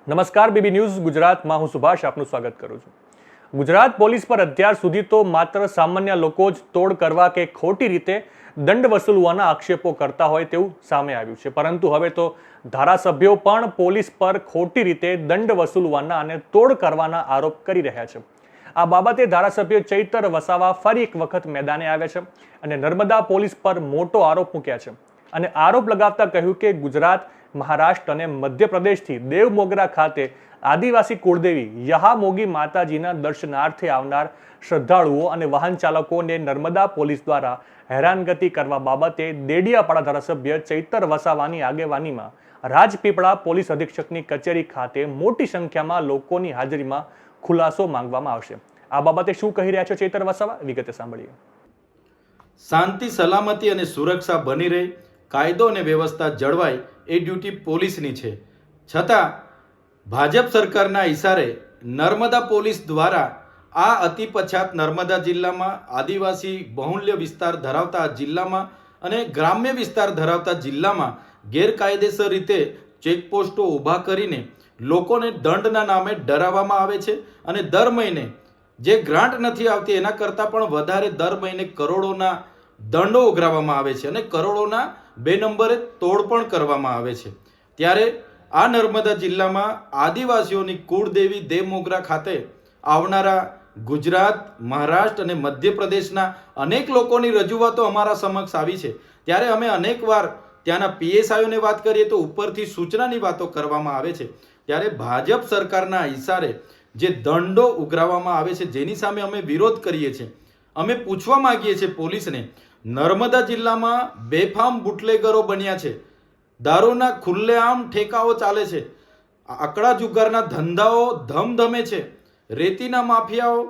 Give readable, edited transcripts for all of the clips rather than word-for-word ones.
નમસ્કાર BB news ગુજરાતમાં હું સુભાષ આપનું સ્વાગત કરું છું। ગુજરાત પોલીસ પર અત્યાર સુધી તો માત્ર સામાન્ય લોકો જ તોડ કરવા કે ખોટી રીતે દંડ વસૂલવાના આક્ષેપો કરતા હોય તેવું સામે આવ્યું છે, પરંતુ હવે તો ધારાસભ્યો પણ પોલીસ પર ખોટી રીતે દંડ વસૂલવાના અને તોડ કરવાના આરોપ કરી રહ્યા છે। આ બાબતે ધારાસભ્ય ચૈતર વસાવા ફરી એક વખત મેદાને આવ્યા છે અને નર્મદા પોલીસ પર મોટો આરોપ મૂક્યા છે અને આરોપ લગાવતા કહ્યું કે ગુજરાત, મહારાષ્ટ્ર અને મધ્યપ્રદેશથી દેવમોગરા ખાતે આદિવાસી કુળદેવી યહામોગી માતાજીના દર્શનાર્થે આવનાર શ્રદ્ધાળુઓ અને વાહન ચાલકોને નર્મદા પોલીસ દ્વારા હેરાનગતિ કરવા બાબતે દેડિયાપાડા ધારાસભ્ય ચૈતર વસાવાની આગેવાનીમાં રાજપીપળા પોલીસ અધિક્ષકની કચેરી ખાતે મોટી સંખ્યામાં લોકોની હાજરીમાં ખુલાસો માંગવામાં આવશે। આ બાબતે શું કહી રહ્યા છે ચૈતર વસાવા, વિગતે સાંભળીએ। શાંતિ, સલામતી અને સુરક્ષા બની રહે, કાયદો અને વ્યવસ્થા જળવાય એ ડ્યુટી પોલીસની છે, છતાં ભાજપ સરકારના ઇશારે નર્મદા પોલીસ દ્વારા આ અતિ પછાત નર્મદા જિલ્લામાં, આદિવાસી બહુલ્ય વિસ્તાર ધરાવતા જિલ્લામાં અને ગ્રામ્ય વિસ્તાર ધરાવતા જિલ્લામાં ગેરકાયદેસર રીતે ચેકપોસ્ટો ઊભા કરીને લોકોને દંડના નામે ડરાવવામાં આવે છે અને દર મહિને જે ગ્રાન્ટ નથી આવતી એના કરતાં પણ વધારે દર મહિને કરોડોના દંડો ઉઘરાવવામાં આવે છે અને કરોડોના 2 નંબરે તોડ પણ કરવામાં આવે છે। ત્યારે આ નર્મદા જિલ્લામાં આદિવાસીઓની કુળદેવી દેવમોગરા ખાતે આવનારા ગુજરાત, મહારાષ્ટ્ર અને મધ્યપ્રદેશના અનેક લોકોની રજૂઆતો અમારા સમક્ષ આવી છે। ત્યારે અમે અનેકવાર ત્યાંના પીએસઆઈઓને વાત કરીએ તો ઉપરથી સૂચનાની વાતો કરવામાં આવે છે। ત્યારે ભાજપ સરકારના ઇશારે જે દંડો ઉઘરાવવામાં આવે છે, જેની સામે અમે વિરોધ કરીએ છીએ। અમે પૂછવા માંગીએ છીએ પોલીસને, નર્મદા જિલ્લામાં બેફામ બુટલેગરો બન્યા છે, દારૂના ખુલ્લેઆમ ઠેકાઓ ચાલે છે, આકડા જુગારના ધંધાઓ ધમધમે છે, રેતીના માફિયાઓ,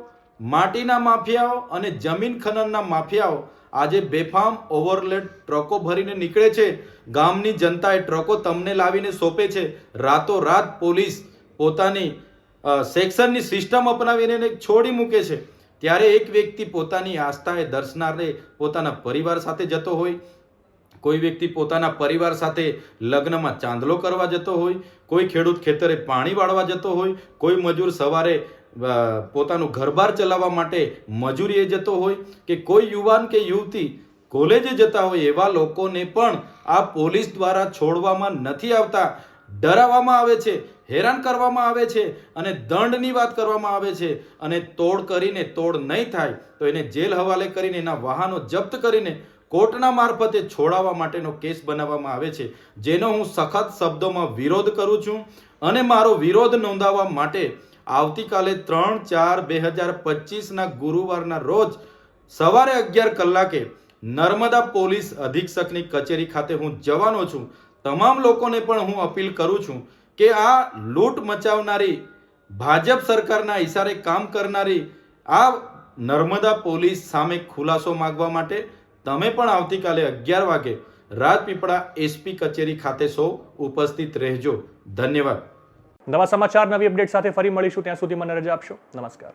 માટીના માફિયાઓ અને જમીન ખનનના માફિયાઓ આજે બેફામ ઓવરલોડ ટ્રકો ભરીને નીકળે છે। ગામની જનતાએ ટ્રકો તમને લાવીને સોંપે છે। રાતોરાત પોલીસ પોતાની સેક્શનની સિસ્ટમ અપનાવીને છોડી મૂકે છે। ત્યારે એક વ્યક્તિ પોતાની આસ્થાએ દર્શનાર્થે પોતાના પરિવાર સાથે જતો હોય, કોઈ વ્યક્તિ પોતાના પરિવાર સાથે લગ્નમાં ચાંદલો કરવા જતો હોય, કોઈ ખેડૂત ખેતરે પાણી વાળવા જતો હોય, કોઈ મજૂર સવારે પોતાનું ઘરબાર ચલાવવા માટે મજૂરીએ જતો હોય કે કોઈ યુવાન કે યુવતી કોલેજે જતા હોય, એવા લોકોને પણ આ પોલીસ દ્વારા છોડવામાં નથી આવતા, ડરાવવામાં આવે છે, હેરાન કરવામાં આવે છે અને દંડની વાત કરવામાં આવે છે અને તોડ કરીને તોડ નહીં થાય તો એને જેલ હવાલે કરીને એના વાહનો જપ્ત કરીને કોર્ટના મારફતે છોડાવવા માટેનો કેસ બનાવવામાં આવે છે, જેનો હું સખત શબ્દોમાં વિરોધ કરું છું। અને મારો વિરોધ નોંધાવવા માટે આવતીકાલે 3/4/2025ના ગુરુવારના રોજ સવારે 11 કલાકે નર્મદા પોલીસ અધિક્ષકની કચેરી ખાતે હું જવાનો છું। તમામ લોકોને પણ હું અપીલ કરું છું કે આ લૂંટ મચાવનારી, ભાજપ સરકારના ઇશારે કામ કરનારી આ નર્મદા પોલીસ સામે ખુલાસો માંગવા માટે તમે પણ આવતીકાલે 11 વાગે રાજપીપળા એસપી કચેરી ખાતે સૌ ઉપસ્થિત રહેજો। ધન્યવાદ। નવા સમાચાર, નવી અપડેટ સાથે ફરી મળીશું, ત્યાં સુધી મને રજા આપશો। નમસ્કાર।